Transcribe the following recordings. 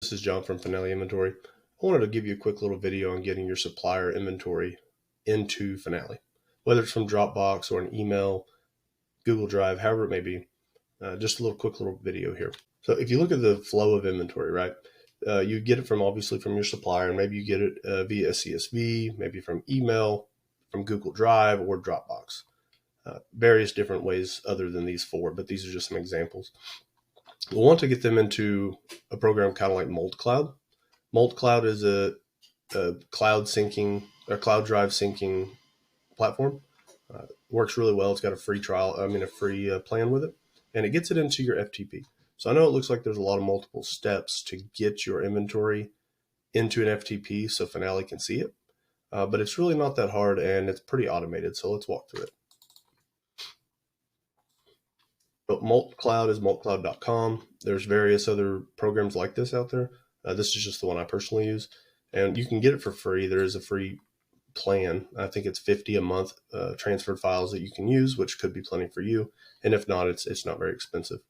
This is John from Finale Inventory. I wanted to give you a quick little video on getting your supplier inventory into Finale, whether it's from Dropbox or an email, Google Drive, however it may be. Just a quick little video here. So if you look at the flow of inventory, right, you get it from obviously from your supplier. Maybe you get it via CSV, maybe from email, from Google Drive or Dropbox. Various different ways other than these four, but these are just some examples. We'll want to get them into a program kind of like MultiCloud. MultiCloud is a cloud syncing or cloud drive syncing platform. Works really well. It's got a free trial, a free plan with it, and it gets it into your FTP. So I know it looks like there's a lot of multiple steps to get your inventory into an FTP so Finale can see it, but it's really not that hard and it's pretty automated. So let's walk through it. But MultiCloud is multicloud.com. There's various other programs like this out there. This is just the one I personally use, and you can get it for free. There is a free plan. I think it's $50 a month transferred files that you can use, which could be plenty for you. And if not, it's not very expensive.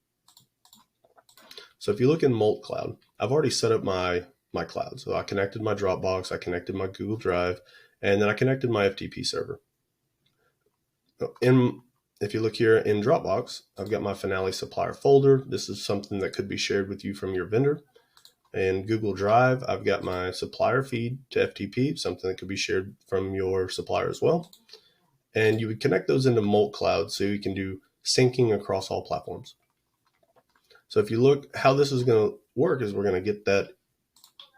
So if you look in MultiCloud, I've already set up my cloud. So I connected my Dropbox, I connected my Google Drive, and then I connected my FTP server. If you look here in Dropbox, I've got my Finale supplier folder. This is something that could be shared with you from your vendor. In Google Drive, I've got my supplier feed to FTP, something that could be shared from your supplier as well. And you would connect those into MultiCloud so you can do syncing across all platforms. So if you look, how this is going to work is we're going to get that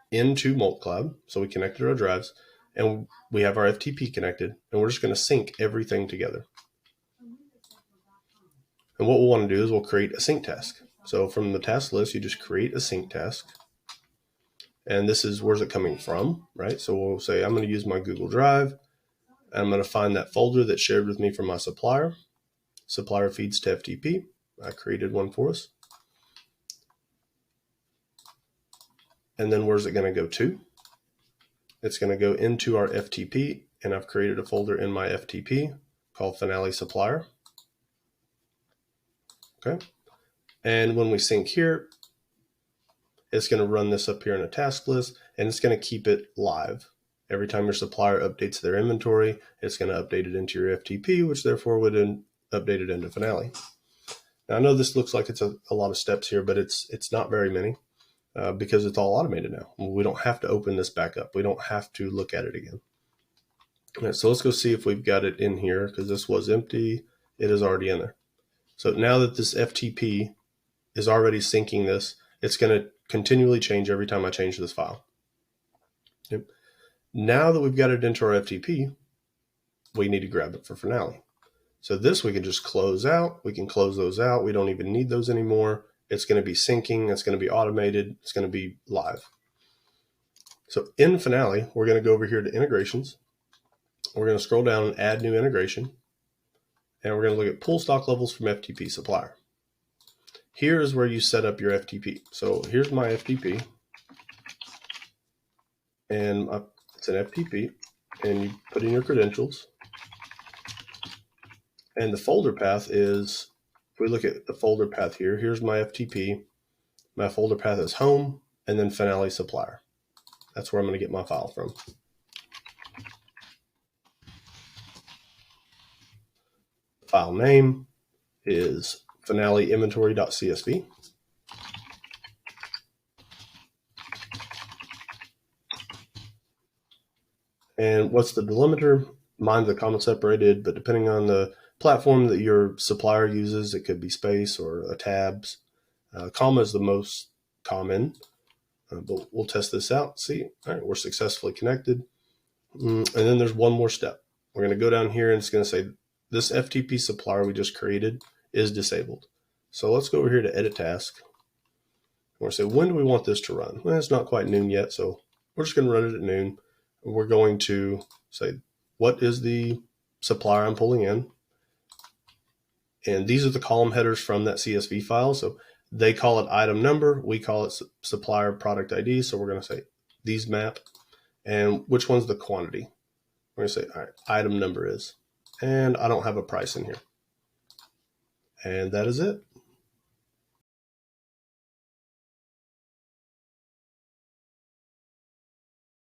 into MultiCloud. So we connected our drives and we have our FTP connected, and we're just going to sync everything together. And what we'll want to do is we'll create a sync task. So from the task list, you just create a sync task. And this is, where's it coming from, right? So we'll say, I'm going to use my Google Drive. I'm going to find that folder that's shared with me from my supplier. Supplier feeds to FTP. I created one for us. And then where's it going to go to? It's going to go into our FTP, and I've created a folder in my FTP called Finale Supplier. Okay. And when we sync here, it's going to run this up here in a task list, and it's going to keep it live. Every time your supplier updates their inventory, it's going to update it into your FTP, which therefore would update it into Finale. Now I know this looks like it's a lot of steps here, but it's not very many because it's all automated now. We don't have to open this back up. We don't have to look at it again. All right, so let's go see if we've got it in here because this was empty. It is already in there. So now that this FTP is already syncing this, it's going to continually change every time I change this file. Okay. Now that we've got it into our FTP, we need to grab it for Finale. So this we can just close out. We can close those out. We don't even need those anymore. It's going to be syncing. It's going to be automated. It's going to be live. So in Finale, we're going to go over here to integrations. We're going to scroll down and add new integration. And we're going to look at pull stock levels from FTP supplier. Here is where you set up your FTP. So here's my FTP. And it's an FTP. And you put in your credentials. And the folder path is, if we look at the folder path here, here's my FTP. My folder path is home and then Finale supplier. That's where I'm going to get my file from. File name is Finale inventory.csv. And what's the delimiter? Mine's a comma separated, but depending on the platform that your supplier uses, it could be space or a tabs. Comma is the most common, but we'll test this out. See, all right, we're successfully connected. And then there's one more step. We're going to go down here and it's going to say, this FTP supplier we just created is disabled. So let's go over here to edit task. We're going to say, when do we want this to run? Well, it's not quite noon yet, so we're just going to run it at noon. And we're going to say, what is the supplier I'm pulling in? And these are the column headers from that CSV file. So they call it item number. We call it supplier product ID. So we're going to say these map. And which one's the quantity? We're going to say, all right, item number is. And I don't have a price in here. And that is it.